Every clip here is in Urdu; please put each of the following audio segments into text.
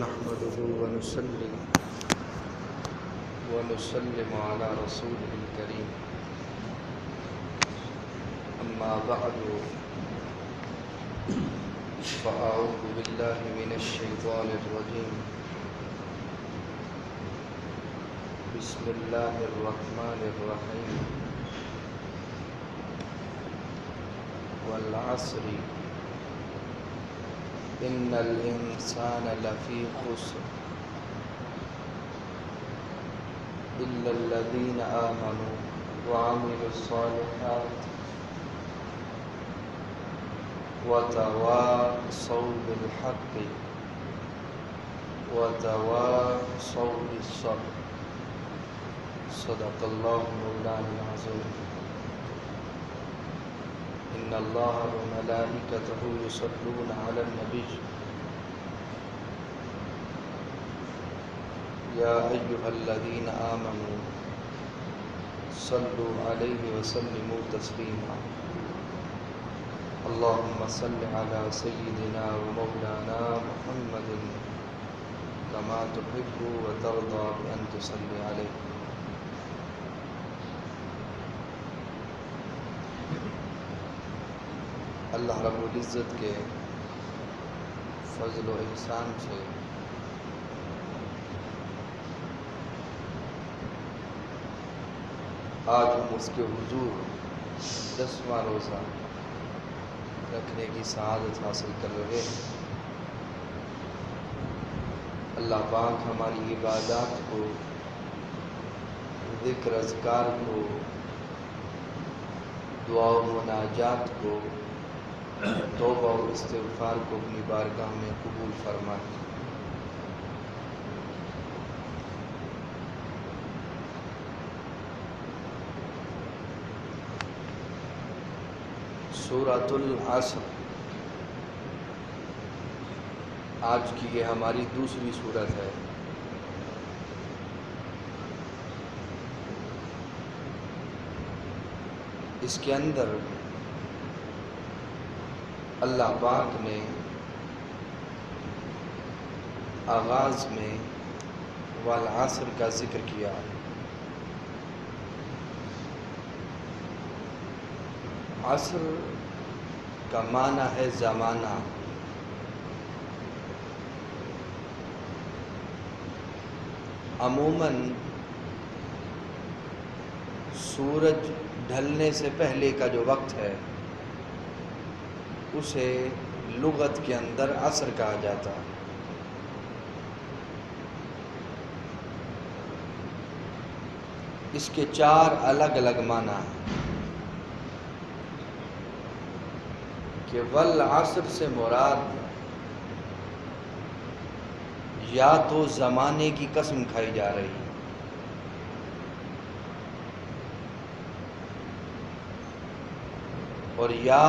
نحمده ونصلي ونسلم على رسوله الكريم أما بعد فأعوذ بالله من الشيطان الرجيم بسم الله الرحمن الرحيم والعصر إن الإنسان لفي خسر إلا الذين آمنوا وعملوا الصالحات وتواصوا بالحق وتواصوا بالصبر صدق الله مولانا العظيم إن الله وملائكته يصلون على النبي يا أيها الذين آمنوا صلوا عليه وسلموا تسليما اللهم صل على سيدنا ومولانا محمد كما تحب وترضى بأن تصلي عليه. اللہ رب العزت کے فضل و احسان سے آج ہم اس کے حضور 10واں روزہ رکھنے کی سعادت حاصل کر رہے ہیں. اللہ پاک ہماری عبادات کو، ذکر اذکار کو، دعا و مناجات کو، توبہ و استغفار کو اپنی بارگاہ میں قبول فرمائے. سورۃ العصر آج کی یہ ہماری دوسری سورت ہے. اس کے اندر اللہ پاک نے آغاز میں والعصر کا ذکر کیا. عصر کا معنی ہے زمانہ. عموماً سورج ڈھلنے سے پہلے کا جو وقت ہے اسے لغت کے اندر عصر کہا جاتا ہے. اس کے 4 الگ الگ معنی ہیں کہ والعصر سے مراد یا تو زمانے کی قسم کھائی جا رہی ہے اور یا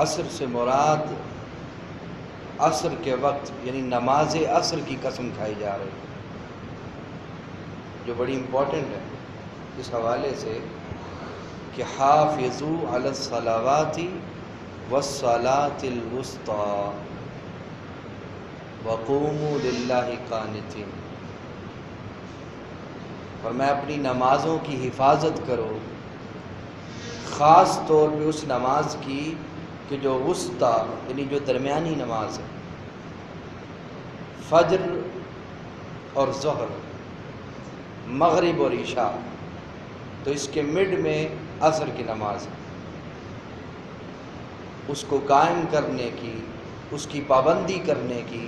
عصر سے مراد عصر کے وقت یعنی نماز عصر کی قسم کھائی جا رہی ہے، جو بڑی امپورٹنٹ ہے اس حوالے سے کہ حافظوا علی الصلوات والصلاة الوسطى وقوموا للہ قانتین. فرمایا اپنی نمازوں کی حفاظت کرو، خاص طور پہ اس نماز کی کہ جو وسطیٰ یعنی جو درمیانی نماز ہے، فجر اور ظہر، مغرب اور عشاء، تو اس کے مڈ میں عصر کی نماز ہے. اس کو قائم کرنے کی، اس کی پابندی کرنے کی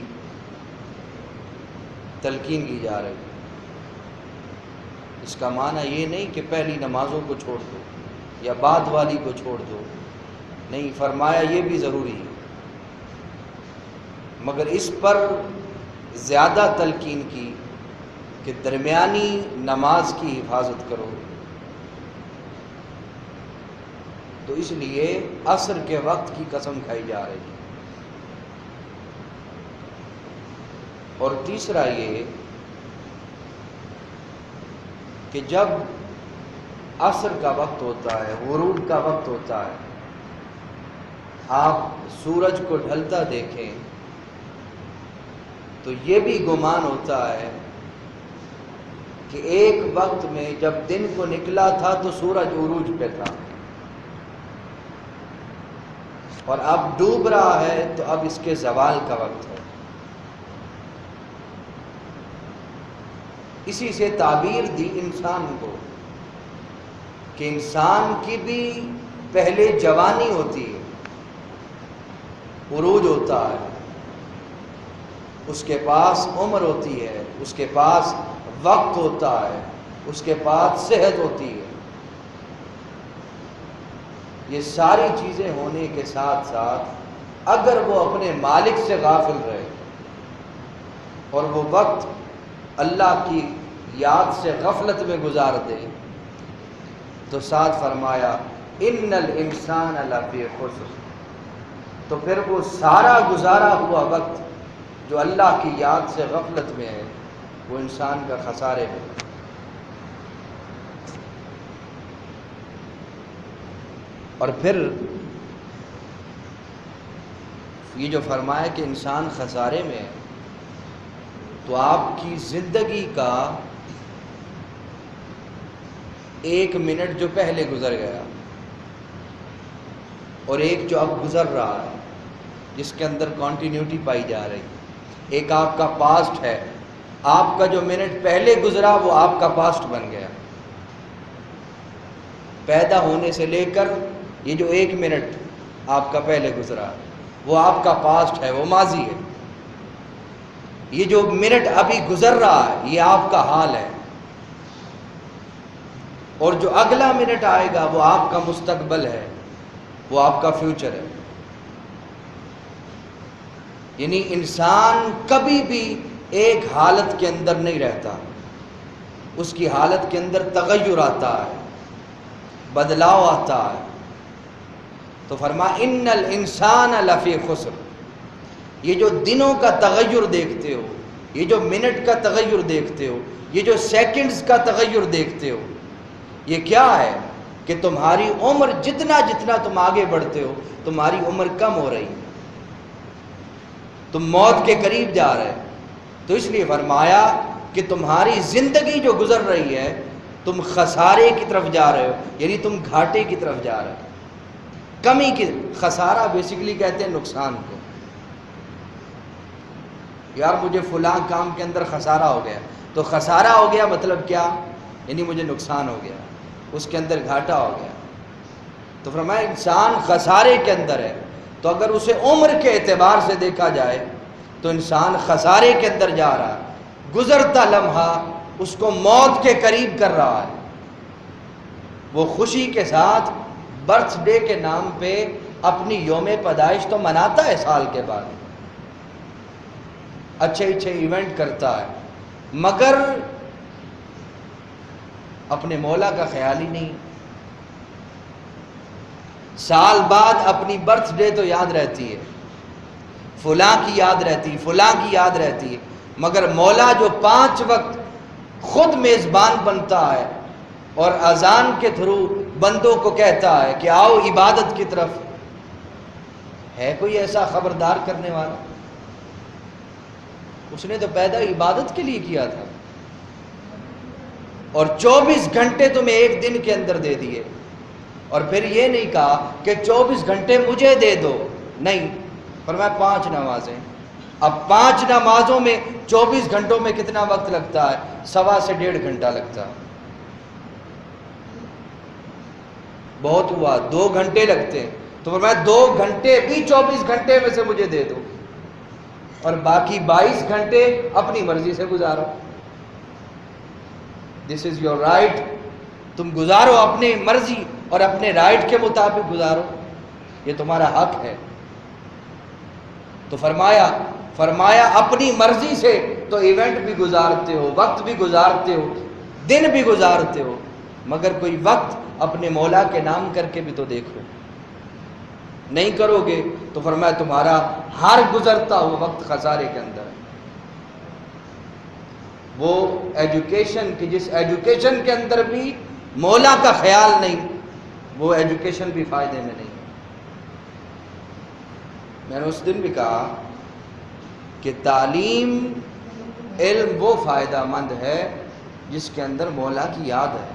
تلقین کی جا رہی ہے. اس کا معنی یہ نہیں کہ پہلی نمازوں کو چھوڑ دو یا بعد والی کو چھوڑ دو، نہیں، فرمایا یہ بھی ضروری ہے، مگر اس پر زیادہ تلقین کی کہ درمیانی نماز کی حفاظت کرو. تو اس لیے عصر کے وقت کی قسم کھائی جا رہی ہے. اور تیسرا یہ کہ جب عصر کا وقت ہوتا ہے، غروب کا وقت ہوتا ہے، آپ سورج کو ڈھلتا دیکھیں تو یہ بھی گمان ہوتا ہے کہ ایک وقت میں جب دن کو نکلا تھا تو سورج عروج پہ تھا، اور اب ڈوب رہا ہے تو اب اس کے زوال کا وقت ہے۔ اسی سے تعبیر دی انسان کو کہ انسان کی بھی پہلے جوانی ہوتی ہے، عروج ہوتا ہے، اس کے پاس عمر ہوتی ہے، اس کے پاس وقت ہوتا ہے، اس کے پاس صحت ہوتی ہے۔ یہ ساری چیزیں ہونے کے ساتھ ساتھ اگر وہ اپنے مالک سے غافل رہے اور وہ وقت اللہ کی یاد سے غفلت میں گزار دے تو ساتھ فرمایا ان الانسان لفی خسر، تو پھر وہ سارا گزارا ہوا وقت جو اللہ کی یاد سے غفلت میں ہے وہ انسان کا خسارے میں۔ اور پھر یہ جو فرمایا کہ انسان خسارے میں ہے، تو آپ کی زندگی کا ایک منٹ جو پہلے گزر گیا اور ایک جو اب گزر رہا ہے جس کے اندر کنٹینیوٹی پائی جا رہی، ایک آپ کا پاسٹ ہے، آپ کا جو منٹ پہلے گزرا وہ آپ کا پاسٹ بن گیا، پیدا ہونے سے لے کر یہ جو ایک منٹ آپ کا پہلے گزرا وہ آپ کا پاسٹ ہے، وہ ماضی ہے۔ یہ جو منٹ ابھی گزر رہا ہے یہ آپ کا حال ہے، اور جو اگلا منٹ آئے گا وہ آپ کا مستقبل ہے، وہ آپ کا فیوچر ہے۔ یعنی انسان کبھی بھی ایک حالت کے اندر نہیں رہتا، اس کی حالت کے اندر تغیر آتا ہے، بدلاؤ آتا ہے۔ تو فرمایا ان الانسان لفی خسر، یہ جو دنوں کا تغیر دیکھتے ہو، یہ جو منٹ کا تغیر دیکھتے ہو، یہ جو سیکنڈز کا تغیر دیکھتے ہو، یہ کیا ہے کہ تمہاری عمر جتنا جتنا تم آگے بڑھتے ہو تمہاری عمر کم ہو رہی ہے، تم موت کے قریب جا رہے۔ تو اس لیے فرمایا کہ تمہاری زندگی جو گزر رہی ہے تم خسارے کی طرف جا رہے ہو، یعنی تم گھاٹے کی طرف جا رہے ہو، کمی کی۔ خسارہ بیسیکلی کہتے ہیں نقصان کو۔ یار مجھے فلاں کام کے اندر خسارہ ہو گیا، تو خسارہ ہو گیا مطلب کیا؟ یعنی مجھے نقصان ہو گیا، اس کے اندر گھاٹا ہو گیا۔ تو فرمایا انسان خسارے کے اندر ہے، تو اگر اسے عمر کے اعتبار سے دیکھا جائے تو انسان خسارے کے اندر جا رہا ہے، گزرتا لمحہ اس کو موت کے قریب کر رہا ہے۔ وہ خوشی کے ساتھ برتھ ڈے کے نام پہ اپنی یوم پیدائش تو مناتا ہے سال کے بعد، اچھے اچھے ایونٹ کرتا ہے، مگر اپنے مولا کا خیال ہی نہیں۔ سال بعد اپنی برتھ ڈے تو یاد رہتی ہے، فلاں کی یاد رہتی، فلاں کی یاد رہتی ہے، مگر مولا جو 5 وقت خود میزبان بنتا ہے اور اذان کے تھرو بندوں کو کہتا ہے کہ آؤ عبادت کی طرف، ہے کوئی ایسا خبردار کرنے والا؟ اس نے تو پیدا عبادت کے لیے کیا تھا، اور 24 گھنٹے تمہیں ایک دن کے اندر دے دیے، اور پھر یہ نہیں کہا کہ 24 گھنٹے مجھے دے دو، نہیں، فرمایا 5 نمازیں۔ اب 5 نمازوں میں 24 گھنٹوں میں کتنا وقت لگتا ہے؟ 1.25 سے 1.5 گھنٹہ لگتا ہے، بہت ہوا 2 گھنٹے لگتے ہیں، تو فرمایا 2 گھنٹے بھی 24 گھنٹے میں سے مجھے دے دو، اور باقی 22 گھنٹے اپنی مرضی سے گزارو۔ دس از یور رائٹ، تم گزارو اپنی مرضی اور اپنے رائٹ کے مطابق گزارو، یہ تمہارا حق ہے۔ تو فرمایا اپنی مرضی سے تو ایونٹ بھی گزارتے ہو، وقت بھی گزارتے ہو، دن بھی گزارتے ہو، مگر کوئی وقت اپنے مولا کے نام کر کے بھی تو دیکھو، نہیں کرو گے تو فرمایا تمہارا ہر گزرتا ہوا وقت خسارے کے اندر ہے۔ وہ ایجوکیشن کی جس ایجوکیشن کے اندر بھی مولا کا خیال نہیں، وہ ایجوکیشن بھی فائدے میں نہیں۔ میں نے اس دن بھی کہا کہ تعلیم علم وہ فائدہ مند ہے جس کے اندر مولا کی یاد ہے،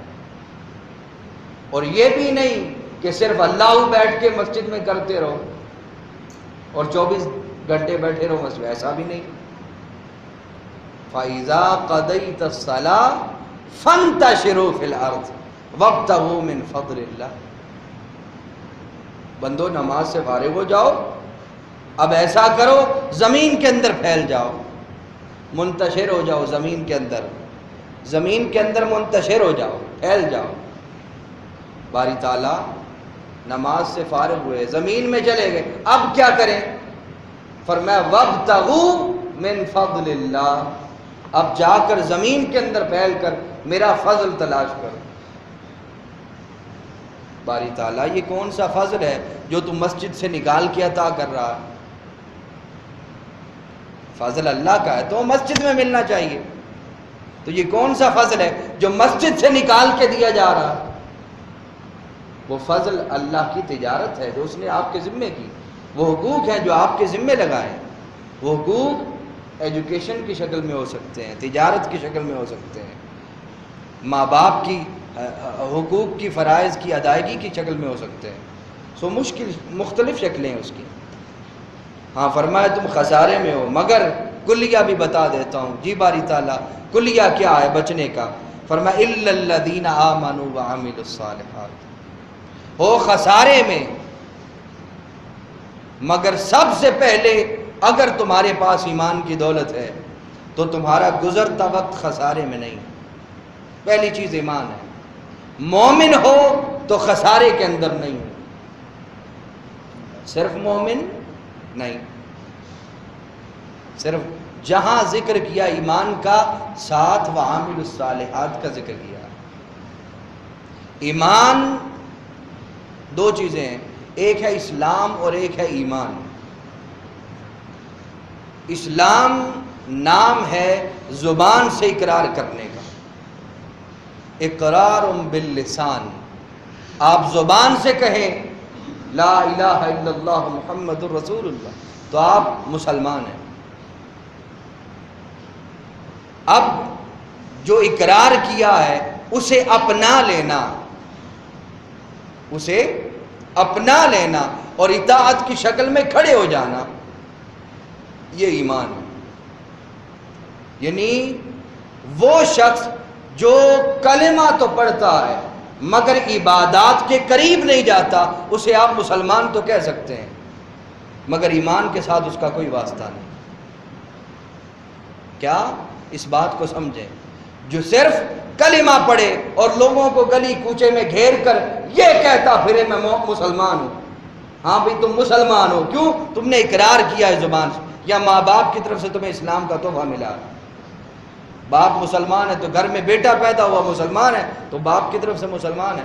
اور یہ بھی نہیں کہ صرف اللہ بیٹھ کے مسجد میں کرتے رہو اور 24 گھنٹے بیٹھے رہو مسجد، ایسا بھی نہیں۔ فَإِذَا قَضَيْتَ الصَّلَاةَ فَانتَشِرُوا فِي الْأَرْضِ وَابْتَغُوا مِنْ فَضْلِ اللَّهِ۔ بندو نماز سے فارغ ہو جاؤ، اب ایسا کرو زمین کے اندر پھیل جاؤ، منتشر ہو جاؤ زمین کے اندر، زمین کے اندر منتشر ہو جاؤ، پھیل جاؤ۔ باری تعالیٰ نماز سے فارغ ہوئے، زمین میں چلے گئے، اب کیا کریں؟ فرمایا وَابْتَغُوا مِنْ فَضْلِ اللَّهِ، اب جا کر زمین کے اندر پھیل کر میرا فضل تلاش کرو۔ باری تعالیٰ یہ کون سا فضل ہے جو تم مسجد سے نکال کے عطا کر رہا ہے؟ فضل اللہ کا ہے تو مسجد میں ملنا چاہیے، تو یہ کون سا فضل ہے جو مسجد سے نکال کے دیا جا رہا ہے؟ وہ فضل اللہ کی تجارت ہے جو اس نے آپ کے ذمے کی، وہ حقوق ہیں جو آپ کے ذمے لگائے۔ وہ حقوق ایجوکیشن کی شکل میں ہو سکتے ہیں، تجارت کی شکل میں ہو سکتے ہیں، ماں باپ کی حقوق کی فرائض کی ادائیگی کی شکل میں ہو سکتے ہیں، سو مختلف شکلیں ہیں اس کی۔ ہاں فرمایا تم خسارے میں ہو، مگر کلیہ بھی بتا دیتا ہوں۔ جی باری تعالیٰ کلیہ کیا ہے بچنے کا؟ فرمایا الا الذین آمنوا وعملوا الصالحات، ہو خسارے میں، مگر سب سے پہلے اگر تمہارے پاس ایمان کی دولت ہے تو تمہارا گزرتا وقت خسارے میں نہیں۔ پہلی چیز ایمان ہے، مومن ہو تو خسارے کے اندر نہیں ہو، صرف مومن نہیں، صرف جہاں ذکر کیا ایمان کا ساتھ وعامل الصالحات کا ذکر کیا۔ ایمان دو چیزیں ہیں، ایک ہے اسلام اور ایک ہے ایمان۔ اسلام نام ہے زبان سے اقرار کرنے کا، اقرار باللسان، آپ زبان سے کہیں لا الہ الا اللہ محمد الرسول اللہ تو آپ مسلمان ہیں۔ اب جو اقرار کیا ہے اسے اپنا لینا، اسے اپنا لینا اور اطاعت کی شکل میں کھڑے ہو جانا، یہ ایمان ہے۔ یعنی وہ شخص جو کلمہ تو پڑھتا ہے مگر عبادات کے قریب نہیں جاتا، اسے آپ مسلمان تو کہہ سکتے ہیں مگر ایمان کے ساتھ اس کا کوئی واسطہ نہیں۔ کیا؟ اس بات کو سمجھیں، جو صرف کلمہ پڑھے اور لوگوں کو گلی کوچے میں گھیر کر یہ کہتا پھرے میں مسلمان ہوں، ہاں بھئی تم مسلمان ہو، کیوں؟ تم نے اقرار کیا ہے زبان سے، یا ماں باپ کی طرف سے تمہیں اسلام کا تحفہ ملا، باپ مسلمان ہے تو گھر میں بیٹا پیدا ہوا مسلمان ہے تو باپ کی طرف سے مسلمان ہے،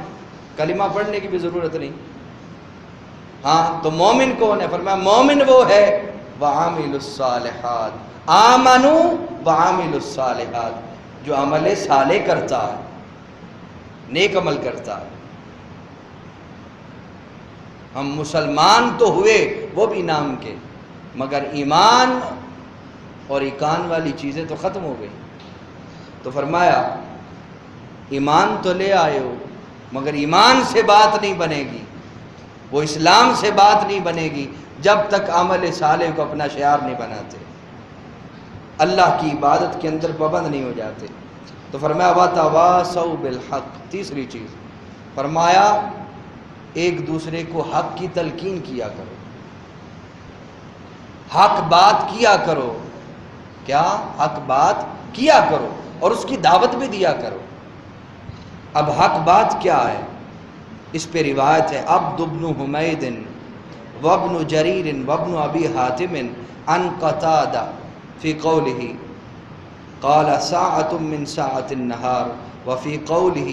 کلمہ پڑھنے کی بھی ضرورت نہیں۔ ہاں تو مومن کون ہے؟ فرمایا مومن وہ ہے وعامل الصالحات، آمنوا وعامل الصالحات، جو عمل صالح کرتا ہے، نیک عمل کرتا ہے۔ ہم مسلمان تو ہوئے وہ بھی نام کے، مگر ایمان اور ایقان والی چیزیں تو ختم ہو گئی۔ تو فرمایا ایمان تو لے آئے ہو مگر ایمان سے بات نہیں بنے گی، وہ اسلام سے بات نہیں بنے گی جب تک عمل صالح کو اپنا شعار نہیں بناتے، اللہ کی عبادت کے اندر پابند نہیں ہو جاتے۔ تو فرمایا وَتَوَاصَوْا بِالْحَقِّ، تیسری چیز فرمایا ایک دوسرے کو حق کی تلقین کیا کرو، حق بات کیا کرو۔ کیا؟ حق بات کیا کرو اور اس کی دعوت بھی دیا کرو۔ اب حق بات کیا ہے؟ اس پہ روایت ہے عبد بن حمید وابن جریر وابن ابی حاتم عن قتادہ فی قولہ قال ساعۃ من ساعۃ النہار وفی قولہ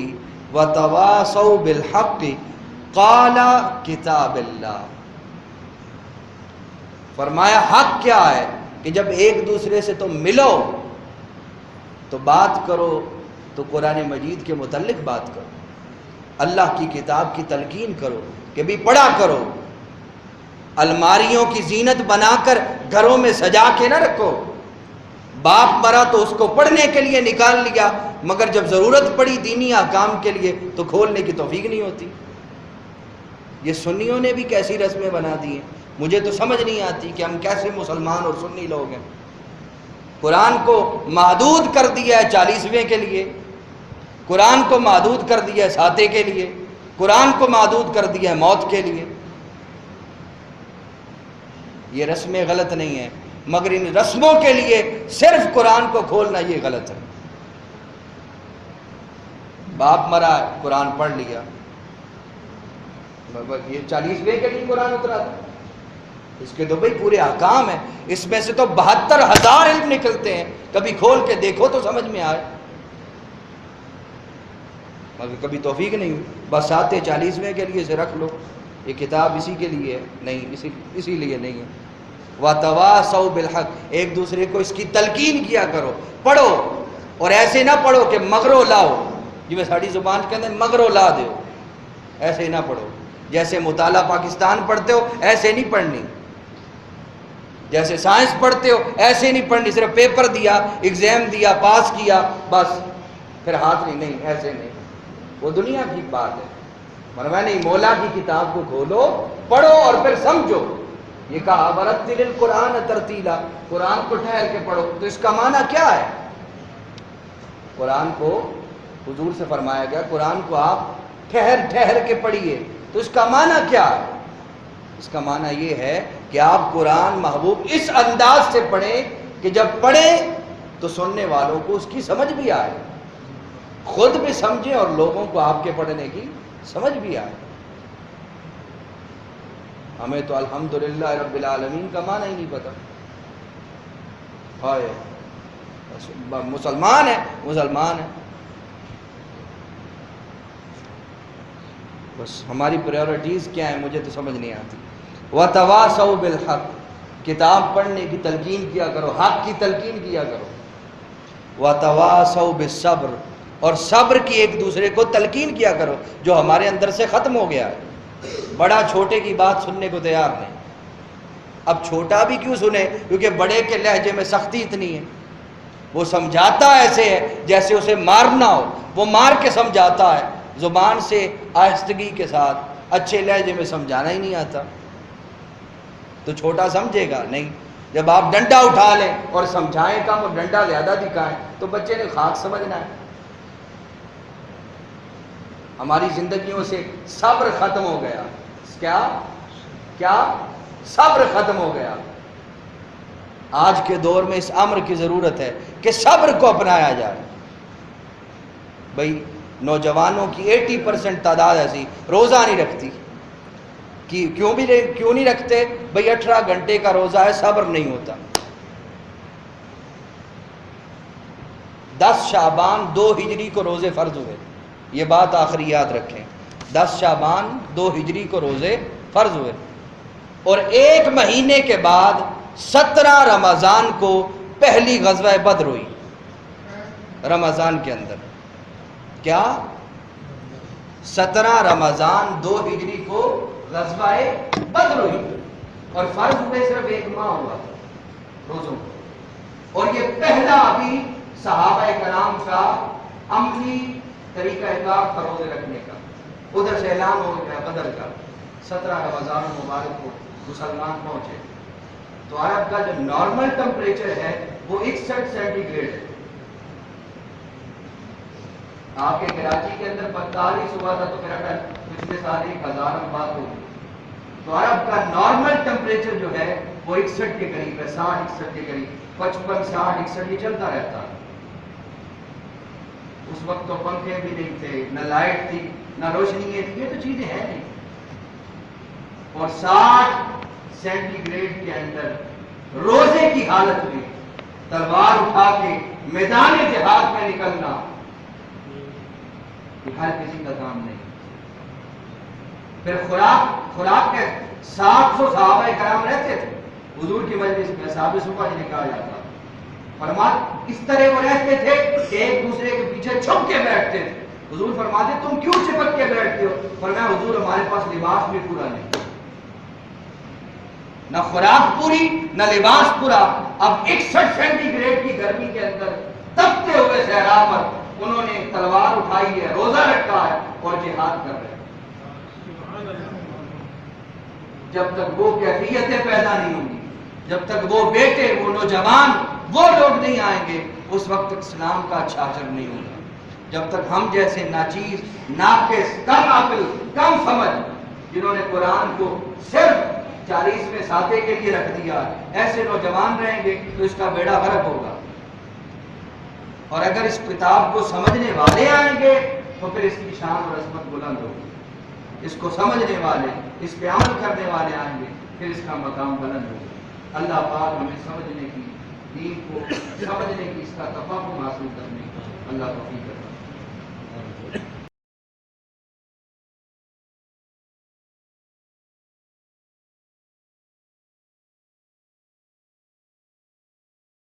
وتواصوا بالحق قال کتاب اللہ۔ فرمایا حق کیا ہے کہ جب ایک دوسرے سے تم ملو تو بات کرو تو قرآن مجید کے متعلق بات کرو، اللہ کی کتاب کی تلقین کرو کہ بھی پڑھا کرو، الماریوں کی زینت بنا کر گھروں میں سجا کے نہ رکھو. باپ مرا تو اس کو پڑھنے کے لیے نکال لیا، مگر جب ضرورت پڑی دینی احکام کے لیے تو کھولنے کی توفیق نہیں ہوتی. یہ سنیوں نے بھی کیسی رسمیں بنا دی ہیں، مجھے تو سمجھ نہیں آتی کہ ہم کیسے مسلمان اور سنی لوگ ہیں. قرآن کو محدود کر دیا ہے 40ویں کے لیے، قرآن کو محدود کر دیا ہے ساتے کے لیے، قرآن کو محدود کر دیا ہے موت کے لیے. یہ رسمیں غلط نہیں ہیں، مگر ان رسموں کے لیے صرف قرآن کو کھولنا یہ غلط ہے. باپ مرا قرآن پڑھ لیا، یہ 40ویں کے لیے قرآن اترا تھا، اس کے تو بھئی پورے احکام ہیں، اس میں سے تو 72,000 علم نکلتے ہیں، کبھی کھول کے دیکھو تو سمجھ میں آئے، مگر کبھی توفیق نہیں ہوئی. بس آتے 40ویں کے لیے سے رکھ لو، یہ کتاب اسی کے لیے ہے، نہیں اسی لیے نہیں ہے. وَتَوَاصَوْا بِالْحَقِّ، ایک دوسرے کو اس کی تلقین کیا کرو، پڑھو، اور ایسے نہ پڑھو کہ مغرو لاؤ، جو ساڑی زبان کے اندر مغرو لا دو، ایسے نہ پڑھو. جیسے مطالعہ پاکستان پڑھتے ہو ایسے نہیں پڑھنی، جیسے سائنس پڑھتے ہو ایسے نہیں پڑھنی، صرف پیپر دیا، ایگزام دیا، پاس کیا، بس پھر ہاتھ نہیں، ایسے نہیں. وہ دنیا کی بات ہے، مروا نہیں. مولا کی کتاب کو کھولو، پڑھو اور پھر سمجھو. یہ کہا وَرَتِّلِ الْقُرْآنَ تَرْتِیلًا، قرآن کو ٹھہر کے پڑھو. تو اس کا معنی کیا ہے؟ قرآن کو حضور سے فرمایا گیا قرآن کو آپ ٹھہر کے پڑھیے. تو اس کا معنی کیا ہے؟ اس کا معنی یہ ہے کہ آپ قرآن محبوب اس انداز سے پڑھیں کہ جب پڑھیں تو سننے والوں کو اس کی سمجھ بھی آئے، خود بھی سمجھیں اور لوگوں کو آپ کے پڑھنے کی سمجھ بھی آئے. ہمیں تو الحمدللہ رب العالمین کا معنی ہی نہیں پتا. ہائے مسلمان ہے، بس ہماری پریورٹیز کیا ہیں مجھے تو سمجھ نہیں آتی. وَتَوَاصَوْا بِالْحَقِّ، کتاب پڑھنے کی تلقین کیا کرو، حق کی تلقین کیا کرو. وَتَوَاصَوْا بِالصَّبْرِ، اور صبر کی ایک دوسرے کو تلقین کیا کرو، جو ہمارے اندر سے ختم ہو گیا ہے. بڑا چھوٹے کی بات سننے کو تیار نہیں. اب چھوٹا بھی کیوں سنے؟ کیونکہ بڑے کے لہجے میں سختی اتنی ہے، وہ سمجھاتا ایسے ہے جیسے اسے مارنا ہو، وہ مار کے سمجھاتا ہے، زبان سے آہستگی کے ساتھ اچھے لہجے میں سمجھانا ہی نہیں آتا. تو چھوٹا سمجھے گا نہیں. جب آپ ڈنڈا اٹھا لیں اور سمجھائیں کم اور ڈنڈا زیادہ دکھائیں تو بچے نے خاک سمجھنا ہے. ہماری زندگیوں سے صبر ختم ہو گیا. کیا صبر ختم ہو گیا. آج کے دور میں اس امر کی ضرورت ہے کہ صبر کو اپنایا جائے. بھئی نوجوانوں کی 80% تعداد ایسی روزہ نہیں رکھتی. کیوں نہیں رکھتے؟ بھئی 18 گھنٹے کا روزہ ہے، صبر نہیں ہوتا. 10 شعبان 2 ہجری کو روزے فرض ہوئے، یہ بات آخری یاد رکھیں. 10 شعبان 2 ہجری کو روزے فرض ہوئے، اور 1 مہینے کے بعد 17 رمضان کو پہلی غزوہ بدر ہوئی. رمضان کے اندر کیا 17 رمضان 2 ہجری کو غزوہ بدر ہوئی، اور فرض ہوئے صرف 1 ماہ ہوا روزوں کو. اور یہ پہلا ابھی صحابہ کرام کا عملی طریقہ کار تھا روزے رکھنے کا. ادھر سے اعلان ہو گیا بدر کا، 17 رمضان مبارک کو مسلمان پہنچے. تو عرب کا جو نارمل ٹمپریچر ہے وہ 61 سینٹی گریڈ ہے. آپ کے کراچی کے اندر 45 ہوا تھا تو میرا پچھلے سال 1000 بات ہوگی. تو عرب کا نارمل ٹمپریچر جو ہے وہ 61 کے قریب ہے، 60-61 کے قریب، 55-60-61 یہ چلتا رہتا. اس وقت تو پنکھے بھی نہیں تھے، نہ لائٹ تھی، نہ روشنی تھی، یہ تو چیزیں ہیں نہیں. اور 60 سینٹی گریڈ کے اندر روزے کی حالت میں تلوار اٹھا کے میدان جہاد میں نکلنا یہ ہر کسی کا کام نہیں. پھر خوراک کے 700 صحابہ کرام رہتے تھے حضور کی مجلس میں. صحابہ صبح نے کہا جاتا فرماتے اس طرح وہ رہتے تھے کہ ایک دوسرے کے پیچھے چھپ کے بیٹھتے تھے. حضور فرماتے تم کیوں چپک کے بیٹھتے ہو؟ فرمایا حضور ہمارے پاس لباس بھی پورا نہیں. نہ خوراک پوری نہ لباس پورا. اب 61 سینٹی گریڈ کی گرمی کے اندر تپتے ہوئے صحرا پر انہوں نے تلوار اٹھائی ہے, روزہ رکھا ہے اور جہاد کر رہے ہیں. جب تک وہ کیفیتیں پیدا نہیں ہوں گی, جب تک وہ بیٹے, وہ نوجوان, وہ لوگ نہیں آئیں گے, اس وقت تک اسلام کا اچھا اثر نہیں ہوگا. جب تک ہم جیسے ناچیز, ناقص, کم عقل, کم سمجھ, جنہوں نے قرآن کو صرف 40ویں ساتھے کے لیے رکھ دیا, ایسے نوجوان رہیں گے تو اس کا بیڑا غرق ہوگا. اور اگر اس کتاب کو سمجھنے والے آئیں گے تو پھر اس کی شان اور عظمت بلند ہوگی. اس کو سمجھنے والے, اس پہ عمل کرنے والے آئیں گے, پھر اس کا مقام بلند ہوگا. اللہ پاک ہمیں سمجھنے کی, دین کو سمجھنے کی, اس کا تفہم حاصل کرنے کی اللہ توفیق عطا فرمائے.